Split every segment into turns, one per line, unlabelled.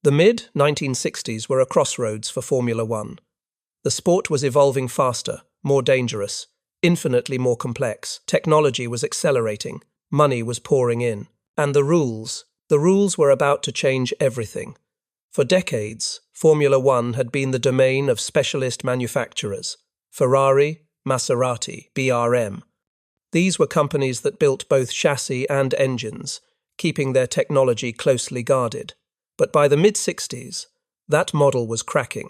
The mid-1960s were a crossroads for Formula One. The sport was evolving faster, more dangerous, infinitely more complex. Technology was accelerating, money was pouring in. And the rules were about to change everything. For decades, Formula One had been the domain of specialist manufacturers: Ferrari, Maserati, BRM. These were companies that built both chassis and engines, keeping their technology closely guarded. But by the mid-60s, that model was cracking.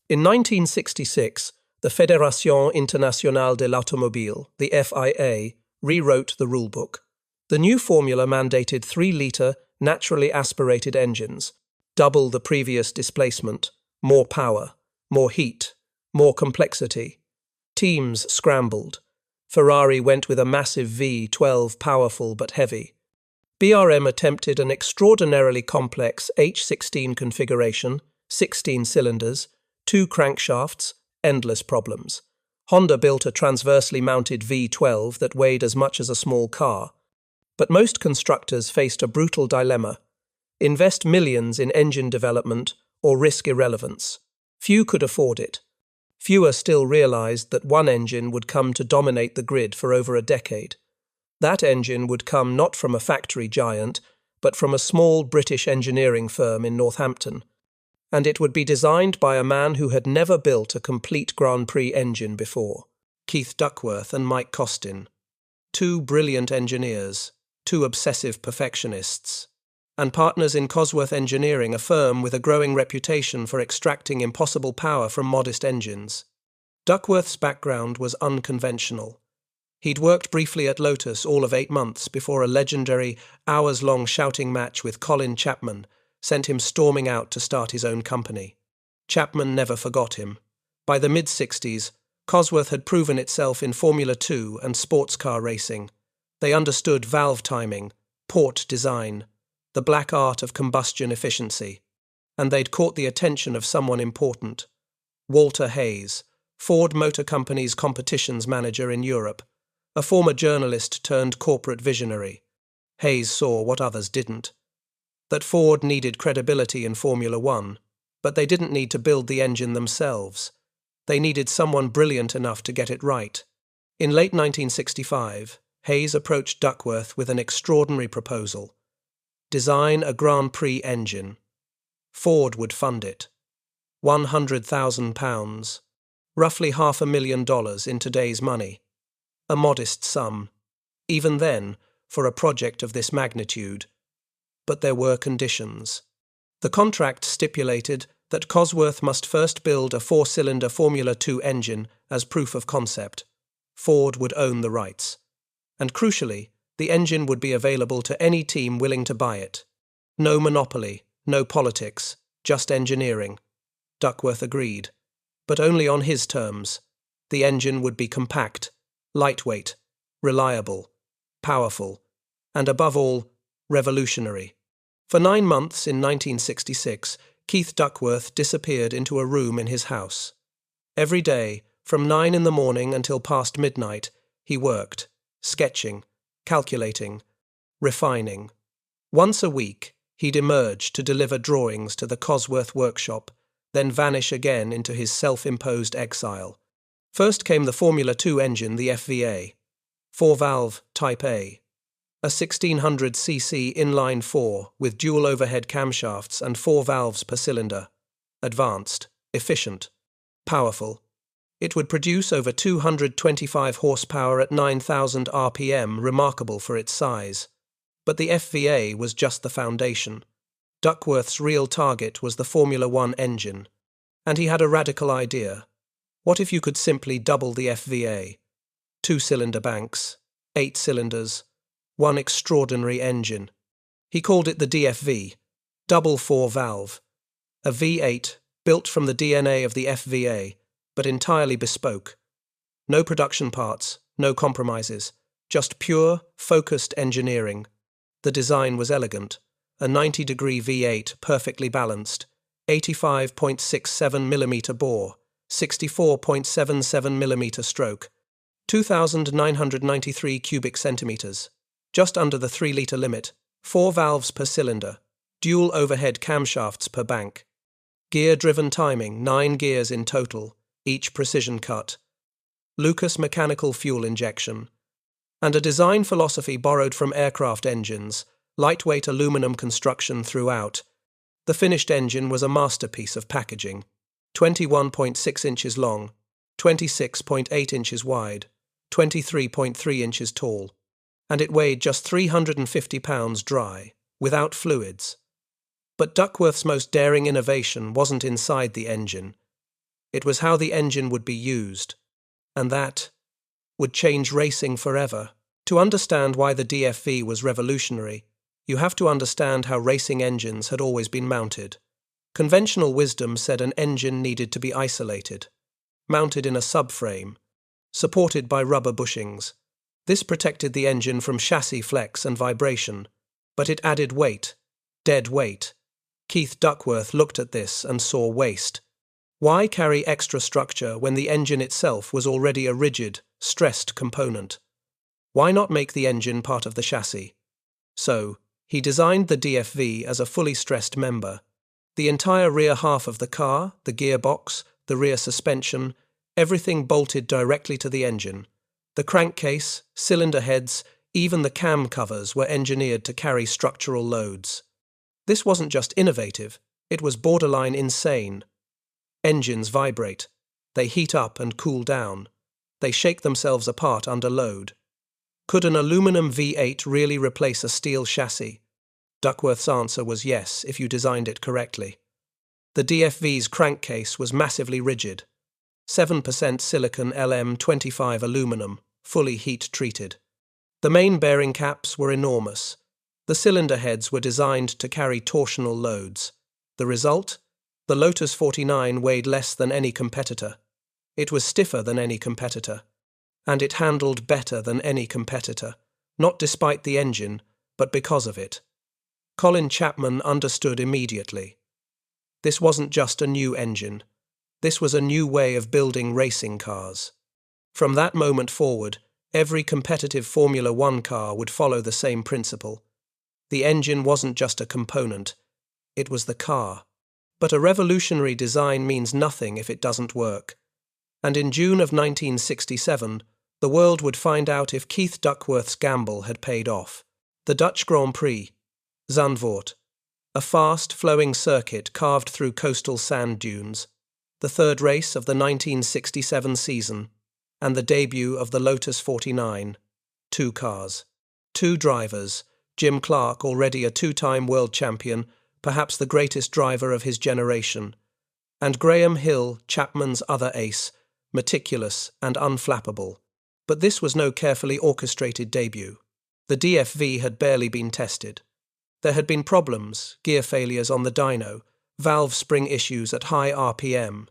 In 1966, the Fédération Internationale de l'Automobile, the FIA, rewrote the rulebook. The new formula mandated 3-litre, naturally aspirated engines, double the previous displacement, more power, more heat, more complexity. Teams scrambled. Ferrari went with a massive V12, powerful but heavy. BRM attempted an extraordinarily complex H16 configuration, 16 cylinders, 2 crankshafts, endless problems. Honda built a transversely mounted V12 that weighed as much as a small car. But most constructors faced a brutal dilemma: invest millions in engine development or risk irrelevance. Few could afford it. Fewer still realized that one engine would come to dominate the grid for over a decade. That engine would come not from a factory giant, but from a small British engineering firm in Northampton. And it would be designed by a man who had never built a complete Grand Prix engine before: Duckworth and Mike Costin. 2 brilliant engineers, 2 obsessive perfectionists, and partners in Cosworth Engineering, a firm with a growing reputation for extracting impossible power from modest engines. Duckworth's background was unconventional. He'd worked briefly at Lotus all of 8 months before a legendary, hours-long shouting match with Colin Chapman sent him storming out to start his own company. Chapman never forgot him. By the mid-60s, Cosworth had proven itself in Formula 2 and sports car racing. They understood valve timing, port design, the black art of combustion efficiency, and they'd caught the attention of someone important: Walter Hayes, Ford Motor Company's competitions manager in Europe, a former journalist turned corporate visionary. Hayes saw what others didn't: that Ford needed credibility in Formula One, but they didn't need to build the engine themselves. They needed someone brilliant enough to get it right. In late 1965, Hayes approached Duckworth with an extraordinary proposal: design a Grand Prix engine. Ford would fund it. £100,000, roughly $500,000 in today's money. A modest sum, even then, for a project of this magnitude. But there were conditions. The contract stipulated that Cosworth must first build a 4-cylinder Formula 2 engine as proof of concept. Ford would own the rights. And crucially, the engine would be available to any team willing to buy it. No monopoly, no politics, just engineering. Duckworth agreed, but only on his terms. The engine would be compact, lightweight, reliable, powerful, and above all, revolutionary. For 9 months in 1966, Duckworth disappeared into a room in his house. Every day, from 9 in the morning until past midnight, he worked, sketching, calculating, refining. Once a week, he'd emerge to deliver drawings to the Cosworth workshop, then vanish again into his self-imposed exile. First came the Formula 2 engine, the FVA, 4-valve Type A, a 1600cc inline-4 with dual overhead camshafts and 4 valves per cylinder. Advanced, efficient, powerful. It would produce over 225 horsepower at 9,000 RPM, remarkable for its size. But the FVA was just the foundation. Duckworth's real target was the Formula One engine. And he had a radical idea. What if you could simply double the FVA? 2-cylinder banks, 8 cylinders, one extraordinary engine. He called it the DFV, double 4-valve. A V8 built from the DNA of the FVA, but entirely bespoke. No production parts, no compromises, just pure, focused engineering. The design was elegant, a 90-degree V8 perfectly balanced, 85.67mm bore, 64.77mm stroke, 2,993 cubic centimeters, just under the 3-litre limit, 4 valves per cylinder, dual overhead camshafts per bank, gear-driven timing, 9 gears in total, each precision cut, Lucas mechanical fuel injection, and a design philosophy borrowed from aircraft engines, lightweight aluminum construction throughout. The finished engine was a masterpiece of packaging, 21.6 inches long, 26.8 inches wide, 23.3 inches tall, and it weighed just 350 pounds dry, without fluids. But Duckworth's most daring innovation wasn't inside the engine. It was how the engine would be used, and that would change racing forever. To understand why the DFV was revolutionary, you have to understand how racing engines had always been mounted. Conventional wisdom said an engine needed to be isolated, mounted in a subframe, supported by rubber bushings. This protected the engine from chassis flex and vibration, but it added weight, dead weight. Keith Duckworth looked at this and saw waste. Why carry extra structure when the engine itself was already a rigid, stressed component? Why not make the engine part of the chassis? So, he designed the DFV as a fully stressed member. The entire rear half of the car, the gearbox, the rear suspension, everything bolted directly to the engine. The crankcase, cylinder heads, even the cam covers were engineered to carry structural loads. This wasn't just innovative, it was borderline insane. Engines vibrate. They heat up and cool down. They shake themselves apart under load. Could an aluminum V8 really replace a steel chassis? Duckworth's answer was yes, if you designed it correctly. The DFV's crankcase was massively rigid. 7% silicon LM25 aluminum, fully heat-treated. The main bearing caps were enormous. The cylinder heads were designed to carry torsional loads. The result? The Lotus 49 weighed less than any competitor. It was stiffer than any competitor. And it handled better than any competitor, not despite the engine, but because of it. Colin Chapman understood immediately. This wasn't just a new engine. This was a new way of building racing cars. From that moment forward, every competitive Formula One car would follow the same principle. The engine wasn't just a component, it was the car. But a revolutionary design means nothing if it doesn't work. And in June of 1967, the world would find out if Keith Duckworth's gamble had paid off. The Dutch Grand Prix, Zandvoort, a fast, flowing circuit carved through coastal sand dunes, the third race of the 1967 season, and the debut of the Lotus 49. 2 cars, 2 drivers, Jim Clark, already a 2-time world champion, perhaps the greatest driver of his generation, and Graham Hill, Chapman's other ace, meticulous and unflappable. But this was no carefully orchestrated debut. The DFV had barely been tested. There had been problems, gear failures on the dyno, valve spring issues at high RPM.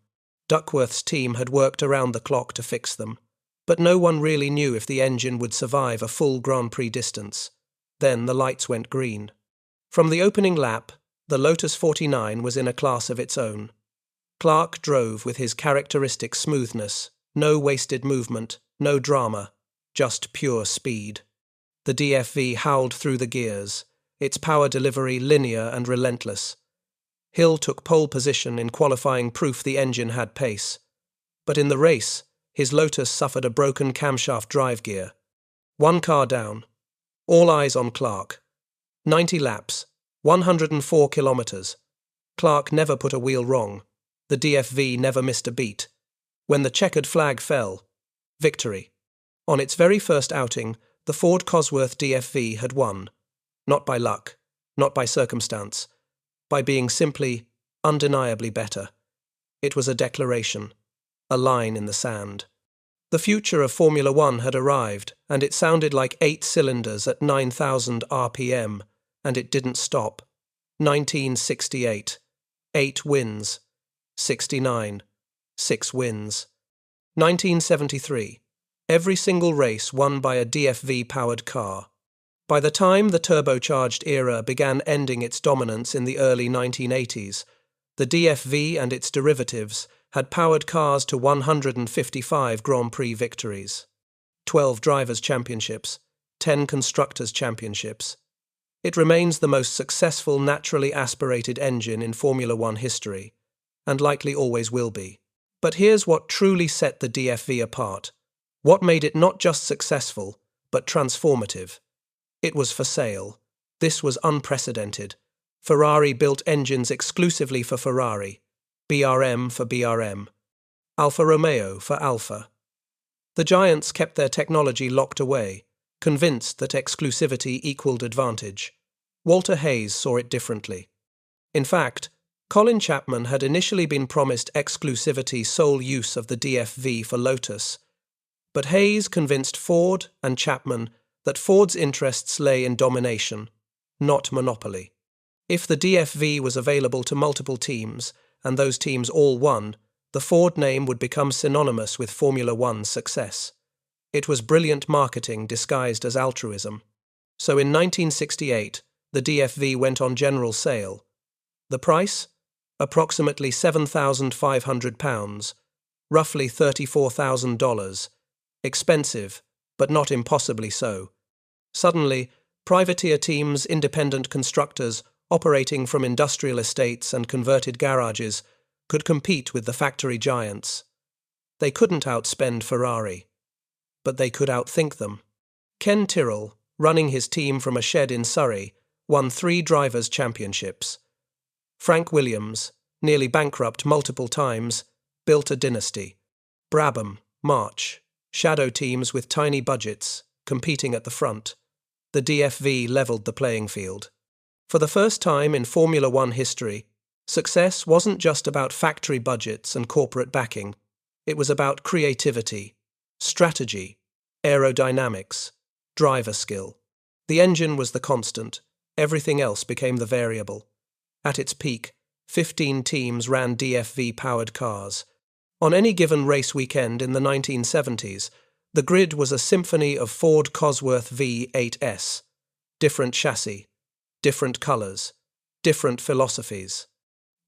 Duckworth's team had worked around the clock to fix them, but no one really knew if the engine would survive a full Grand Prix distance. Then the lights went green. From the opening lap, the Lotus 49 was in a class of its own. Clark drove with his characteristic smoothness, no wasted movement, no drama, just pure speed. The DFV howled through the gears, its power delivery linear and relentless. Hill took pole position in qualifying proof the engine had pace. But in the race, his Lotus suffered a broken camshaft drive gear. 1 car down. All eyes on Clark. 90 laps. 104 kilometres. Clark never put a wheel wrong. The DFV never missed a beat. When the checkered flag fell, victory. On its very first outing, the Ford-Cosworth DFV had won. Not by luck, not by circumstance, by being simply, undeniably better. It was a declaration, a line in the sand. The future of Formula One had arrived, and it sounded like 8 cylinders at 9,000 RPM, and it didn't stop. 1968, 8 wins. 69, 6 wins. 1973, every single race won by a DFV-powered car. By the time the turbocharged era began ending its dominance in the early 1980s, the DFV and its derivatives had powered cars to 155 Grand Prix victories, 12 Drivers' Championships, 10 Constructors' Championships. It remains the most successful naturally aspirated engine in Formula One history, and likely always will be. But here's what truly set the DFV apart. What made it not just successful, but transformative. It was for sale. This was unprecedented. Ferrari built engines exclusively for Ferrari, BRM for BRM, Alfa Romeo for Alfa. The giants kept their technology locked away, convinced that exclusivity equaled advantage. Walter Hayes saw it differently. In fact, Colin Chapman had initially been promised exclusivity sole use of the DFV for Lotus, but Hayes convinced Ford and Chapman that Ford's interests lay in domination, not monopoly. If the DFV was available to multiple teams, and those teams all won, the Ford name would become synonymous with Formula One's success. It was brilliant marketing disguised as altruism. So in 1968, the DFV went on general sale. The price? Approximately £7,500, roughly $34,000. Expensive, but not impossibly so. Suddenly, privateer teams, independent constructors, operating from industrial estates and converted garages, could compete with the factory giants. They couldn't outspend Ferrari, but they could outthink them. Ken Tyrrell, running his team from a shed in Surrey, won 3 drivers' championships. Frank Williams, nearly bankrupt multiple times, built a dynasty. Brabham, March, shadow teams with tiny budgets, competing at the front. The DFV leveled the playing field. For the first time in Formula One history, success wasn't just about factory budgets and corporate backing. It was about creativity, strategy, aerodynamics, driver skill. The engine was the constant. Everything else became the variable. At its peak, 15 teams ran DFV-powered cars. On any given race weekend in the 1970s, the grid was a symphony of Ford-Cosworth V8s. Different chassis, different colours, different philosophies.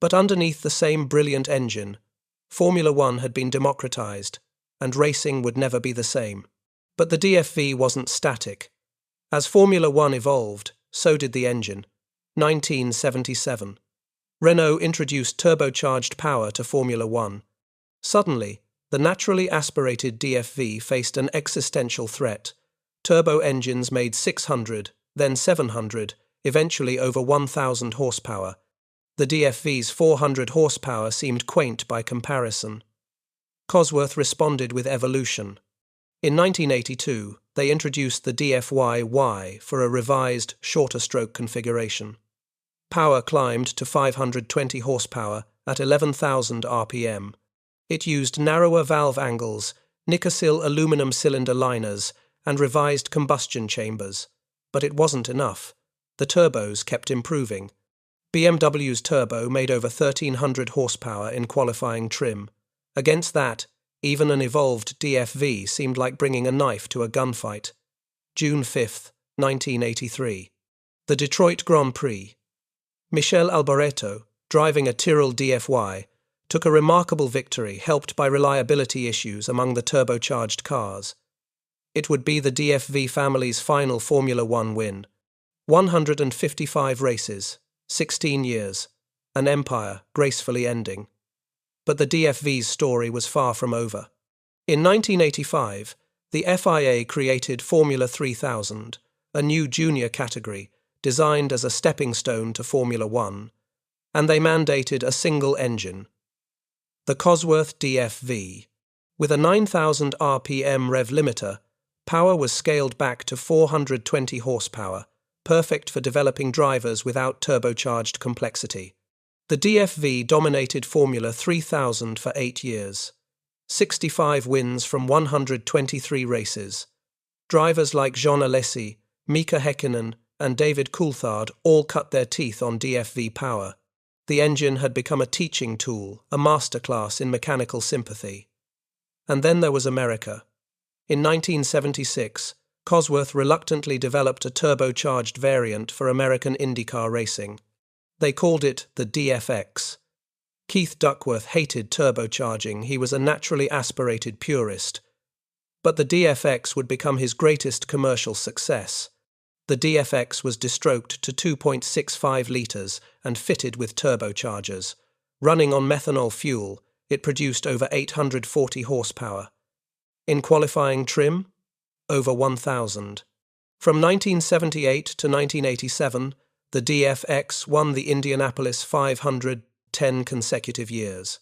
But underneath the same brilliant engine, Formula One had been democratized, and racing would never be the same. But the DFV wasn't static. As Formula One evolved, so did the engine. 1977. Renault introduced turbocharged power to Formula One. Suddenly, the naturally aspirated DFV faced an existential threat. Turbo engines made 600, then 700, eventually over 1,000 horsepower. The DFV's 400 horsepower seemed quaint by comparison. Cosworth responded with evolution. In 1982, they introduced the DFY-Y for a revised, shorter stroke configuration. Power climbed to 520 horsepower at 11,000 RPM. It used narrower valve angles, Nikasil aluminum cylinder liners, and revised combustion chambers. But it wasn't enough. The turbos kept improving. BMW's turbo made over 1,300 horsepower in qualifying trim. Against that, even an evolved DFV seemed like bringing a knife to a gunfight. June 5, 1983. The Detroit Grand Prix. Michele Alboreto, driving a Tyrrell DFY, took a remarkable victory helped by reliability issues among the turbocharged cars. It would be the DFV family's final Formula One win. 155 races, 16 years, an empire gracefully ending. But the DFV's story was far from over. In 1985, the FIA created Formula 3000, a new junior category designed as a stepping stone to Formula One, and they mandated a single engine, the Cosworth DFV. With a 9,000 RPM rev limiter, power was scaled back to 420 horsepower, perfect for developing drivers without turbocharged complexity. The DFV dominated Formula 3000 for 8 years. 65 wins from 123 races. Drivers like Jean Alesi, Mika Häkkinen, and David Coulthard all cut their teeth on DFV power. The engine had become a teaching tool, a masterclass in mechanical sympathy. And then there was America. In 1976, Cosworth reluctantly developed a turbocharged variant for American IndyCar racing. They called it the DFX. Keith Duckworth hated turbocharging. He was a naturally aspirated purist. But the DFX would become his greatest commercial success. The DFX was destroked to 2.65 litres and fitted with turbochargers. Running on methanol fuel, it produced over 840 horsepower. In qualifying trim, over 1,000. From 1978 to 1987, the DFX won the Indianapolis 500 10 consecutive years.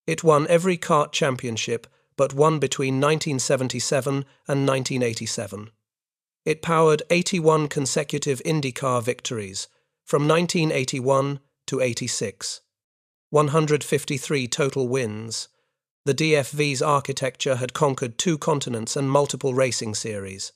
It won every kart championship but one between 1977 and 1987. It powered 81 consecutive IndyCar victories from 1981 to 86. 153 total wins. The DFV's architecture had conquered 2 continents and multiple racing series.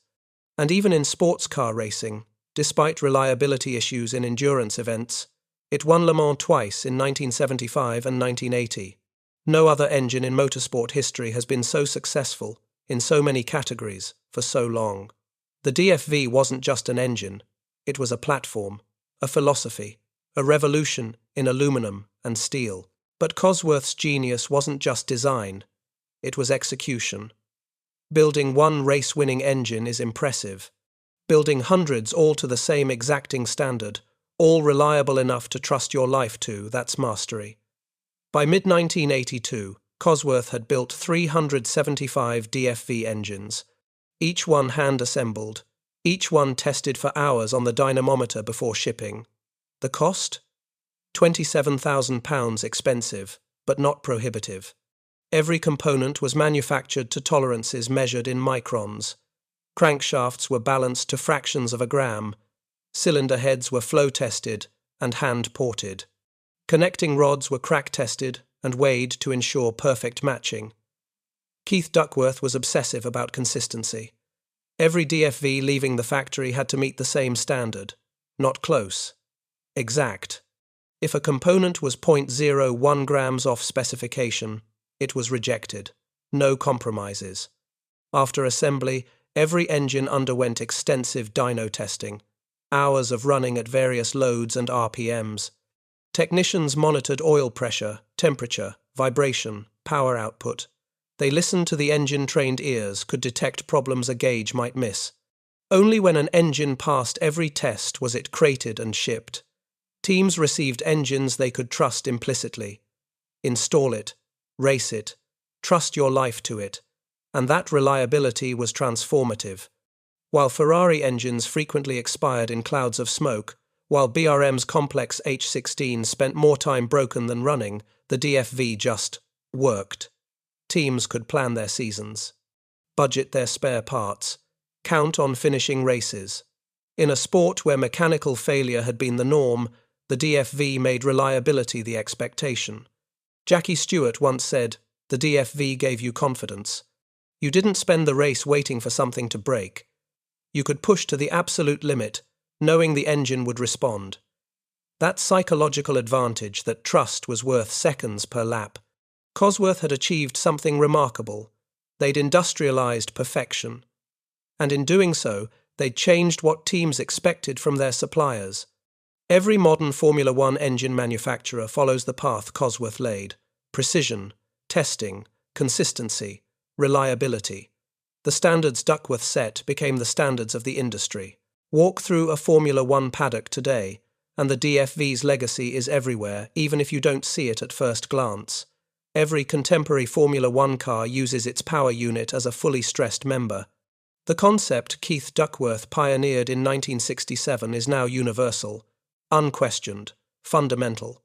And even in sports car racing, despite reliability issues in endurance events, it won Le Mans twice in 1975 and 1980. No other engine in motorsport history has been so successful in so many categories for so long. The DFV wasn't just an engine, it was a platform, a philosophy, a revolution in aluminum and steel. But Cosworth's genius wasn't just design, it was execution. Building one race-winning engine is impressive. Building hundreds all to the same exacting standard, all reliable enough to trust your life to, that's mastery. By mid-1982, Cosworth had built 375 DFV engines, each one hand-assembled, each one tested for hours on the dynamometer before shipping. The cost? £27,000 expensive, but not prohibitive. Every component was manufactured to tolerances measured in microns. Crankshafts were balanced to fractions of a gram. Cylinder heads were flow-tested and hand-ported. Connecting rods were crack-tested and weighed to ensure perfect matching. Keith Duckworth was obsessive about consistency. Every DFV leaving the factory had to meet the same standard. Not close. Exact. If a component was 0.01 grams off specification, it was rejected. No compromises. After assembly, every engine underwent extensive dyno testing, hours of running at various loads and RPMs. Technicians monitored oil pressure, temperature, vibration, power output. They listened to the engine-trained ears, could detect problems a gauge might miss. Only when an engine passed every test was it crated and shipped. Teams received engines they could trust implicitly. Install it, race it, trust your life to it, and that reliability was transformative. While Ferrari engines frequently expired in clouds of smoke, while BRM's complex H16 spent more time broken than running, the DFV just worked. Teams could plan their seasons, budget their spare parts, count on finishing races. In a sport where mechanical failure had been the norm, the DFV made reliability the expectation. Jackie Stewart once said, "The DFV gave you confidence. You didn't spend the race waiting for something to break. You could push to the absolute limit, knowing the engine would respond." That psychological advantage, that trust was worth seconds per lap. Cosworth had achieved something remarkable. They'd industrialized perfection. And in doing so, they'd changed what teams expected from their suppliers. Every modern Formula One engine manufacturer follows the path Cosworth laid: precision, testing, consistency, reliability. The standards Duckworth set became the standards of the industry. Walk through a Formula One paddock today, and the DFV's legacy is everywhere, even if you don't see it at first glance. Every contemporary Formula One car uses its power unit as a fully stressed member. The concept Keith Duckworth pioneered in 1967 is now universal, unquestioned, fundamental.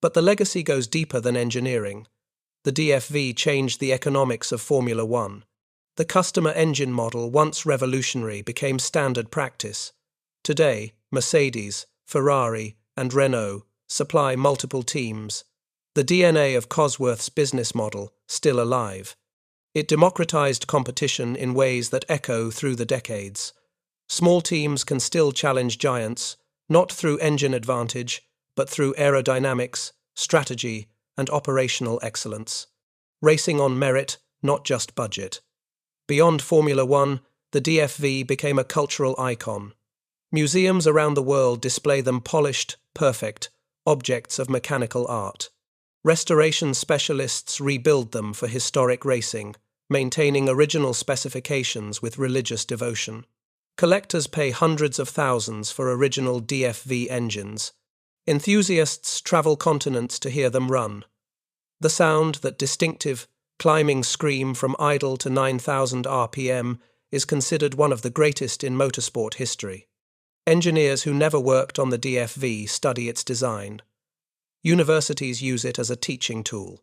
But the legacy goes deeper than engineering. The DFV changed the economics of Formula One. The customer engine model, once revolutionary, became standard practice. Today, Mercedes, Ferrari, and Renault supply multiple teams. The DNA of Cosworth's business model, still alive. It democratized competition in ways that echo through the decades. Small teams can still challenge giants, not through engine advantage, but through aerodynamics, strategy, and operational excellence. Racing on merit, not just budget. Beyond Formula One, the DFV became a cultural icon. Museums around the world display them polished, perfect, objects of mechanical art. Restoration specialists rebuild them for historic racing, maintaining original specifications with religious devotion. Collectors pay hundreds of thousands for original DFV engines. Enthusiasts travel continents to hear them run. The sound, that distinctive, climbing scream from idle to 9,000 RPM, is considered one of the greatest in motorsport history. Engineers who never worked on the DFV study its design. Universities use it as a teaching tool.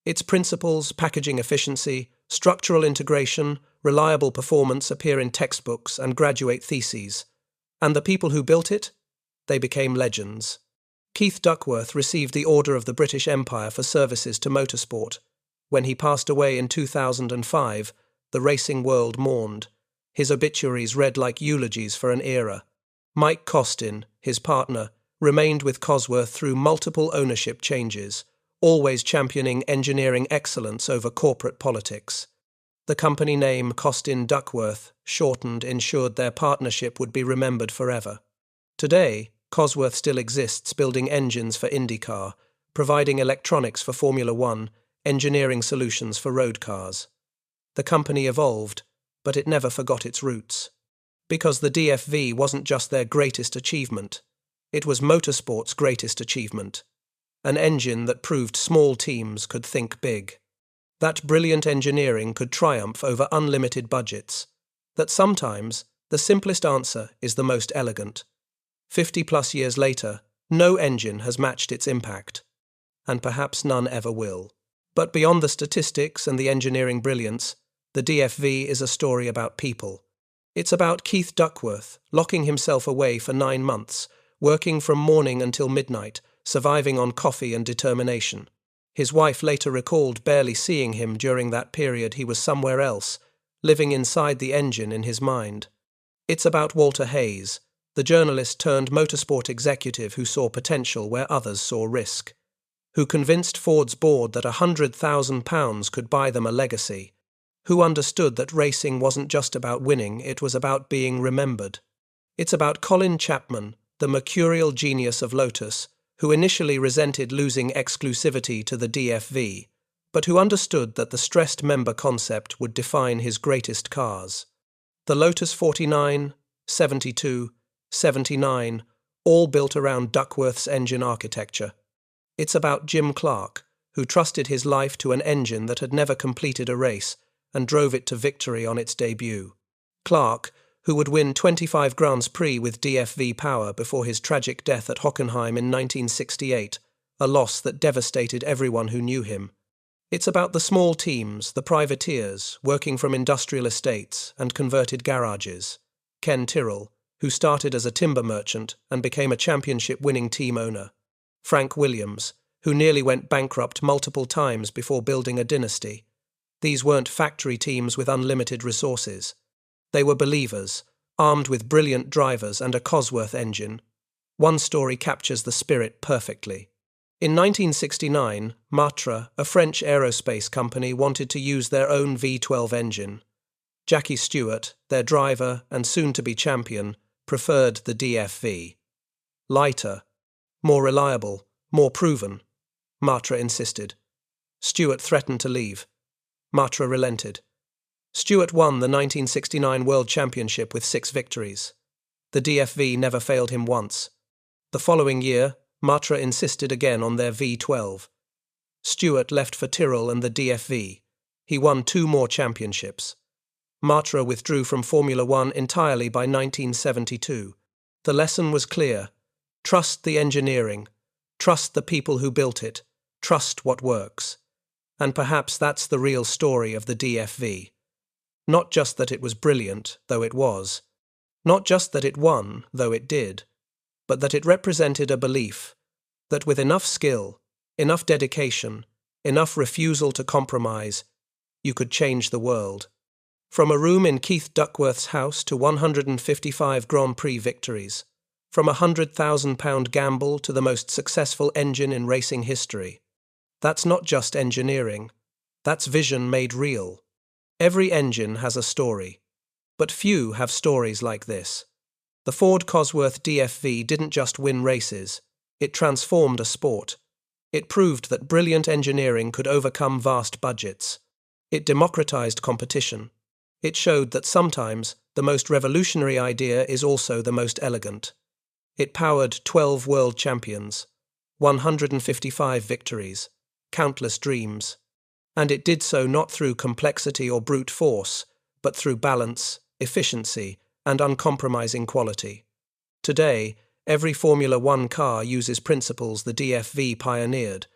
Its principles, packaging efficiency, structural integration, reliable performance appear in textbooks and graduate theses. And the people who built it? They became legends. Keith Duckworth received the Order of the British Empire for services to motorsport. When he passed away in 2005, the racing world mourned. His obituaries read like eulogies for an era. Mike Costin, his partner, remained with Cosworth through multiple ownership changes, always championing engineering excellence over corporate politics. The company name Costin Duckworth, shortened, ensured their partnership would be remembered forever. Today, Cosworth still exists, building engines for IndyCar, providing electronics for Formula One, engineering solutions for road cars. The company evolved, but it never forgot its roots. Because the DFV wasn't just their greatest achievement, it was motorsport's greatest achievement. An engine that proved small teams could think big. That brilliant engineering could triumph over unlimited budgets. That sometimes the simplest answer is the most elegant. 50-plus years later, no engine has matched its impact. And perhaps none ever will. But beyond the statistics and the engineering brilliance, the DFV is a story about people. It's about Keith Duckworth locking himself away for 9 months, working from morning until midnight, surviving on coffee and determination. His wife later recalled barely seeing him during that period. He was somewhere else, living inside the engine in his mind. It's about Walter Hayes, the journalist turned motorsport executive who saw potential where others saw risk, who convinced Ford's board that £100,000 could buy them a legacy, who understood that racing wasn't just about winning, it was about being remembered. It's about Colin Chapman, the mercurial genius of Lotus, who initially resented losing exclusivity to the DFV, but who understood that the stressed member concept would define his greatest cars. The Lotus 49, 72, 79, all built around Duckworth's engine architecture. It's about Jim Clark, who trusted his life to an engine that had never completed a race and drove it to victory on its debut. Clark, who would win 25 Grand Prix with DFV power before his tragic death at Hockenheim in 1968, a loss that devastated everyone who knew him. It's about the small teams, the privateers, working from industrial estates and converted garages. Ken Tyrrell, who started as a timber merchant and became a championship-winning team owner. Frank Williams, who nearly went bankrupt multiple times before building a dynasty. These weren't factory teams with unlimited resources. They were believers, armed with brilliant drivers and a Cosworth engine. One story captures the spirit perfectly. In 1969, Matra, a French aerospace company, wanted to use their own V12 engine. Jackie Stewart, their driver and soon-to-be champion, preferred the DFV. Lighter, more reliable, more proven, Matra insisted. Stewart threatened to leave. Matra relented. Stewart won the 1969 World Championship with 6 victories. The DFV never failed him once. The following year, Matra insisted again on their V12. Stewart left for Tyrrell and the DFV. He won 2 more championships. Matra withdrew from Formula One entirely by 1972. The lesson was clear. Trust the engineering. Trust the people who built it. Trust what works. And perhaps that's the real story of the DFV. Not just that it was brilliant, though it was. Not just that it won, though it did. But that it represented a belief that with enough skill, enough dedication, enough refusal to compromise, you could change the world. From a room in Keith Duckworth's house to 155 Grand Prix victories. From a £100,000 gamble to the most successful engine in racing history. That's not just engineering. That's vision made real. Every engine has a story. But few have stories like this. The Ford-Cosworth DFV didn't just win races. It transformed a sport. It proved that brilliant engineering could overcome vast budgets. It democratized competition. It showed that sometimes the most revolutionary idea is also the most elegant. It powered 12 world champions, 155 victories, countless dreams. And it did so not through complexity or brute force, but through balance, efficiency, and uncompromising quality. Today, every Formula One car uses principles the DFV pioneered.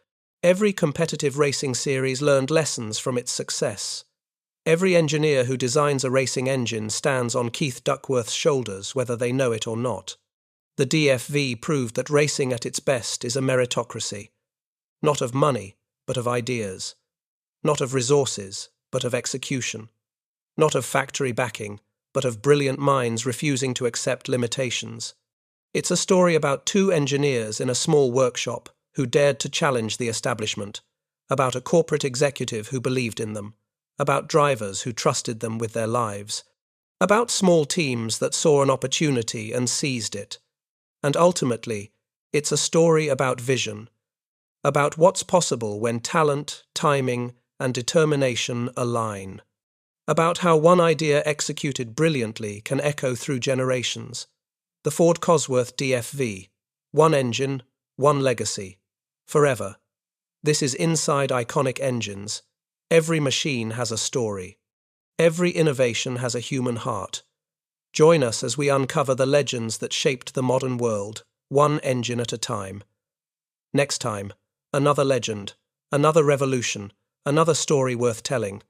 Every competitive racing series learned lessons from its success. Every engineer who designs a racing engine stands on Keith Duckworth's shoulders, whether they know it or not. The DFV proved that racing at its best is a meritocracy, not of money, but of ideas, not of resources, but of execution, not of factory backing, but of brilliant minds refusing to accept limitations. It's a story about two engineers in a small workshop who dared to challenge the establishment, about a corporate executive who believed in them, about drivers who trusted them with their lives, about small teams that saw an opportunity and seized it. And ultimately, it's a story about vision, about what's possible when talent, timing, and determination align, about how one idea executed brilliantly can echo through generations. The Ford-Cosworth DFV, one engine, one legacy, forever. This is inside iconic engines. Every machine has a story. Every innovation has a human heart. Join us as we uncover the legends that shaped the modern world, one engine at a time. Next time, another legend, another revolution, another story worth telling.